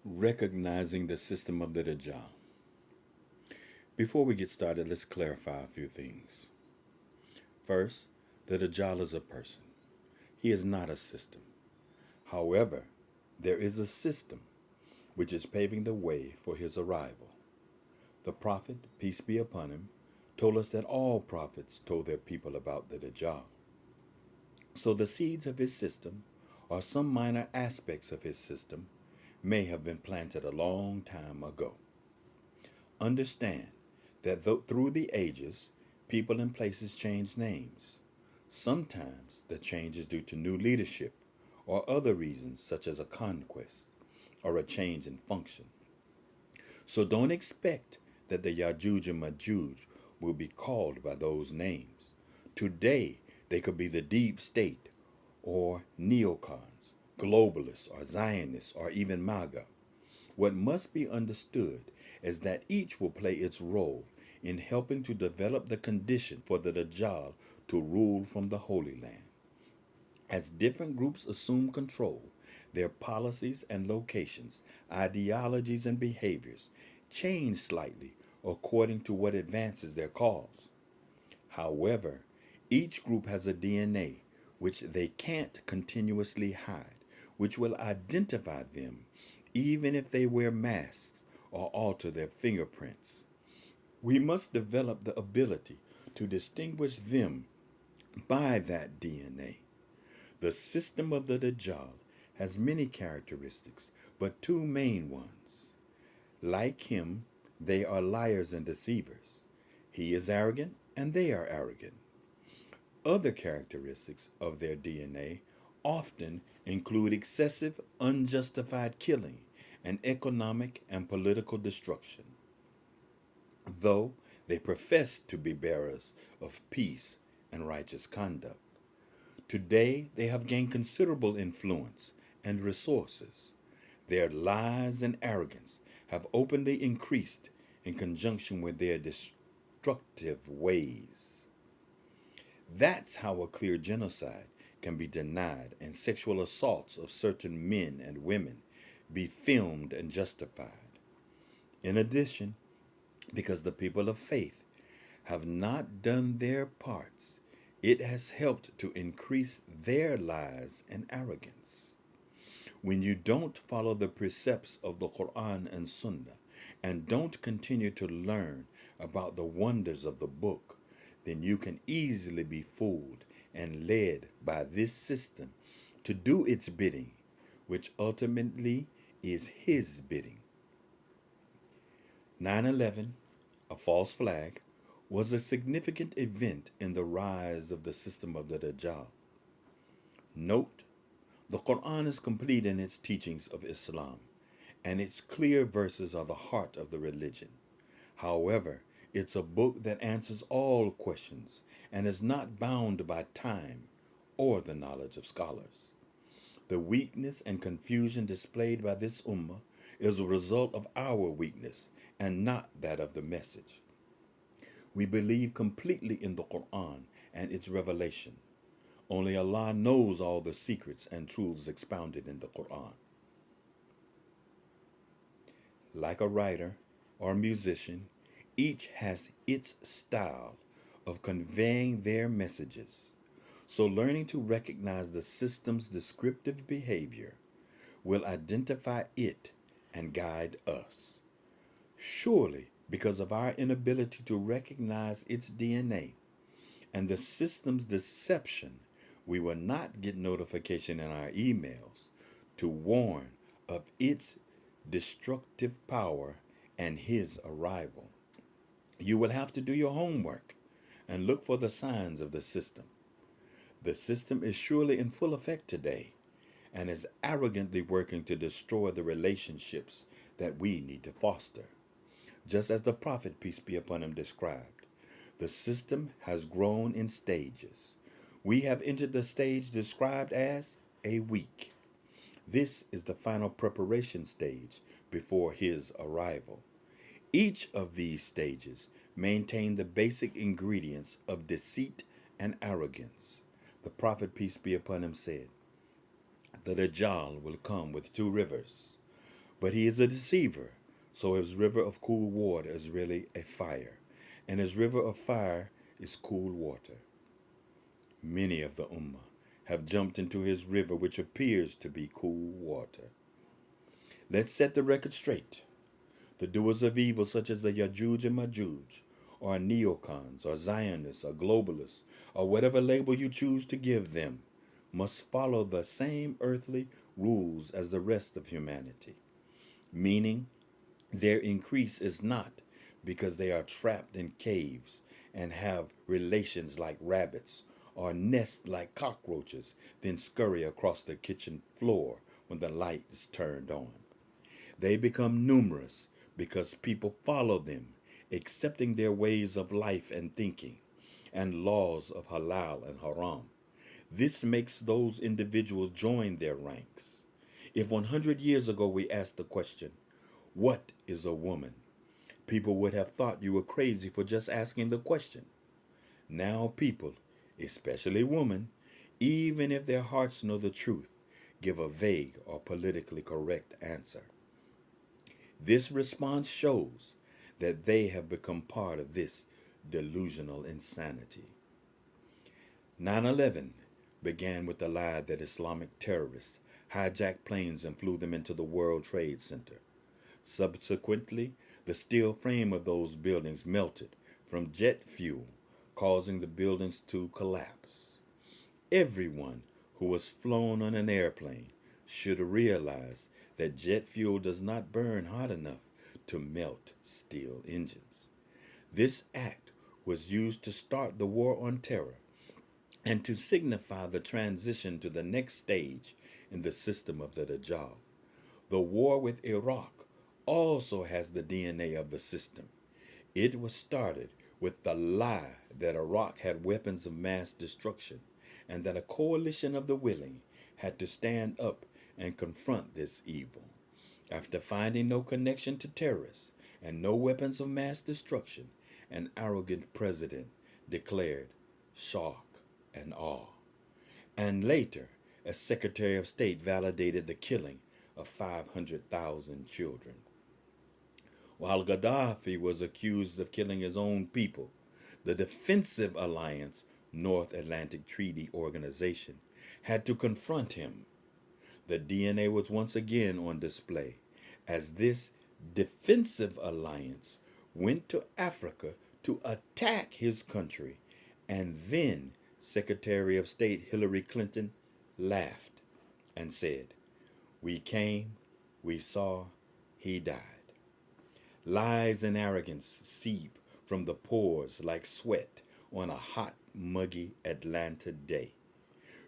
Recognizing the system of the Dajjal. Before we get started, let's clarify a few things. First, the Dajjal is a person. He is not a system. However, there is a system which is paving the way for his arrival. The Prophet, peace be upon him, told us that all prophets told their people about the Dajjal. So the seeds of his system, or some minor aspects of his system, may have been planted a long time ago. Understand that through the ages, people and places change names. Sometimes the change is due to new leadership or other reasons such as a conquest or a change in function. So don't expect that the Yajuj and Majuj will be called by those names. Today, they could be the deep state or neocons, globalists or Zionists or even MAGA. What must be understood is that each will play its role in helping to develop the condition for the Dajjal to rule from the Holy Land. As different groups assume control, their policies and locations, ideologies and behaviors change slightly according to what advances their cause. However, each group has a DNA which they can't continuously hide, which will identify them even if they wear masks or alter their fingerprints. We must develop the ability to distinguish them by that DNA. The system of the Dajjal has many characteristics, but two main ones. Like him, they are liars and deceivers. He is arrogant and they are arrogant. Other characteristics of their DNA often include excessive, unjustified killing and economic and political destruction. Though they profess to be bearers of peace and righteous conduct, today they have gained considerable influence and resources. Their lies and arrogance have openly increased in conjunction with their destructive ways. That's how a clear genocide can be denied and sexual assaults of certain men and women be filmed and justified. In addition, because the people of faith have not done their parts, it has helped to increase their lies and arrogance. When you don't follow the precepts of the Quran and Sunnah and don't continue to learn about the wonders of the book, then you can easily be fooled and led by this system to do its bidding, which ultimately is his bidding. 9/11, a false flag, was a significant event in the rise of the system of the Dajjal. Note, the Quran is complete in its teachings of Islam, and its clear verses are the heart of the religion. However, it's a book that answers all questions and is not bound by time or the knowledge of scholars. The weakness and confusion displayed by this ummah is a result of our weakness and not that of the message. We believe completely in the Quran and its revelation. Only Allah knows all the secrets and truths expounded in the Quran. Like a writer or musician, each has its style of conveying their messages. So learning to recognize the system's descriptive behavior will identify it and guide us. Surely, because of our inability to recognize its DNA and the system's deception, we will not get notification in our emails to warn of its destructive power and his arrival. You will have to do your homework and look for the signs of the system. The system is surely in full effect today and is arrogantly working to destroy the relationships that we need to foster. Just as the Prophet, peace be upon him, described, the system has grown in stages. We have entered the stage described as a week. This is the final preparation stage before his arrival. Each of these stages maintain the basic ingredients of deceit and arrogance. The Prophet, peace be upon him, said, the Dajjal will come with two rivers, But he is a deceiver. So his river of cool water is really a fire, and his river of fire is cool water. Many of the Ummah have jumped into his river, which appears to be cool water. Let's set the record straight. The doers of evil, such as the Yajuj and Majuj, or neocons, or Zionists, or globalists, or whatever label you choose to give them, must follow the same earthly rules as the rest of humanity, meaning their increase is not because they are trapped in caves and have relations like rabbits or nest like cockroaches, then scurry across the kitchen floor when the light is turned on. They become numerous because people follow them, accepting their ways of life and thinking, and laws of halal and haram. This makes those individuals join their ranks. If 100 years ago we asked the question, what is a woman? People would have thought you were crazy for just asking the question. Now people, especially women, even if their hearts know the truth, give a vague or politically correct answer. This response shows that they have become part of this delusional insanity. 9/11 began with the lie that Islamic terrorists hijacked planes and flew them into the World Trade Center. Subsequently, the steel frame of those buildings melted from jet fuel, causing the buildings to collapse. Everyone who was flown on an airplane should realize that jet fuel does not burn hot enough to melt steel engines. This act was used to start the war on terror and to signify the transition to the next stage in the system of the Dajjal. The war with Iraq also has the DNA of the system. It was started with the lie that Iraq had weapons of mass destruction and that a coalition of the willing had to stand up and confront this evil. After finding no connection to terrorists and no weapons of mass destruction, an arrogant president declared shock and awe. And later, a Secretary of State validated the killing of 500,000 children. While Gaddafi was accused of killing his own people, the Defensive Alliance North Atlantic Treaty Organization had to confront him. The DNA was once again on display as this defensive alliance went to Africa to attack his country, and then Secretary of State Hillary Clinton laughed and said, "We came, we saw, he died." Lies and arrogance seep from the pores like sweat on a hot, muggy Atlanta day.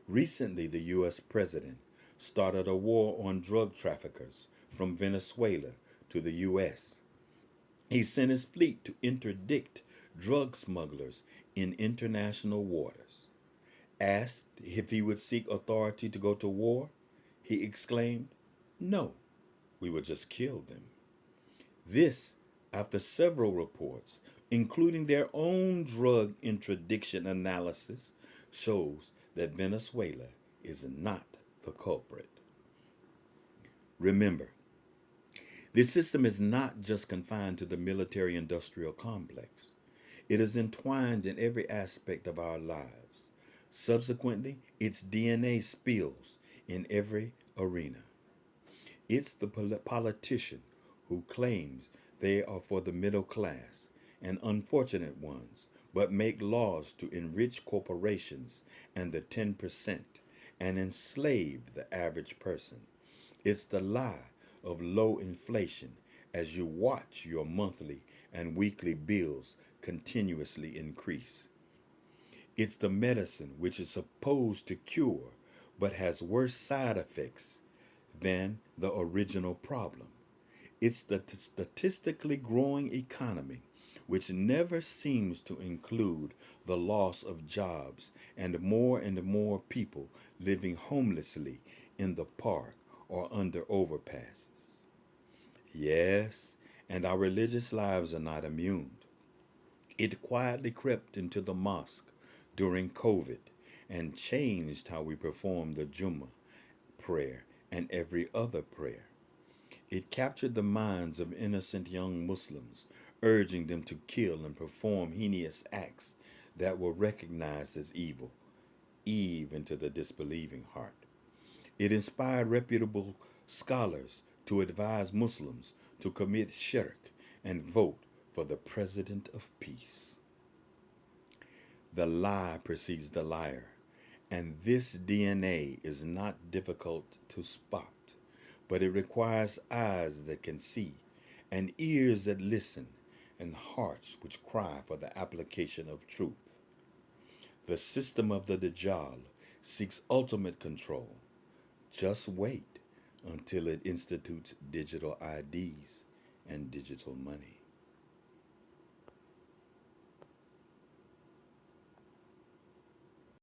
Recently, the U.S. president started a war on drug traffickers from Venezuela to the U.S. He sent his fleet to interdict drug smugglers in international waters. Asked if he would seek authority to go to war, he exclaimed, "No, we will just kill them." This, after several reports, including their own drug interdiction analysis, shows that Venezuela is not the culprit. Remember, this system is not just confined to the military-industrial complex. It is entwined in every aspect of our lives. Subsequently, its DNA spills in every arena. It's the politician who claims they are for the middle class and unfortunate ones, but make laws to enrich corporations and the 10% and enslave the average person. It's the lie of low inflation as you watch your monthly and weekly bills continuously increase. It's the medicine which is supposed to cure but has worse side effects than the original problem. It's the statistically growing economy which never seems to include the loss of jobs and more people living homelessly in the park or under overpasses. Yes, and our religious lives are not immune. It quietly crept into the mosque during COVID and changed how we perform the Jummah prayer and every other prayer. It captured the minds of innocent young Muslims, urging them to kill and perform heinous acts that were recognized as evil, even to the disbelieving heart. It inspired reputable scholars to advise Muslims to commit shirk and vote for the President of Peace. The lie precedes the liar, and this DNA is not difficult to spot, but it requires eyes that can see, and ears that listen, and hearts which cry for the application of truth. The system of the Dajjal seeks ultimate control. Just wait until it institutes digital IDs and digital money.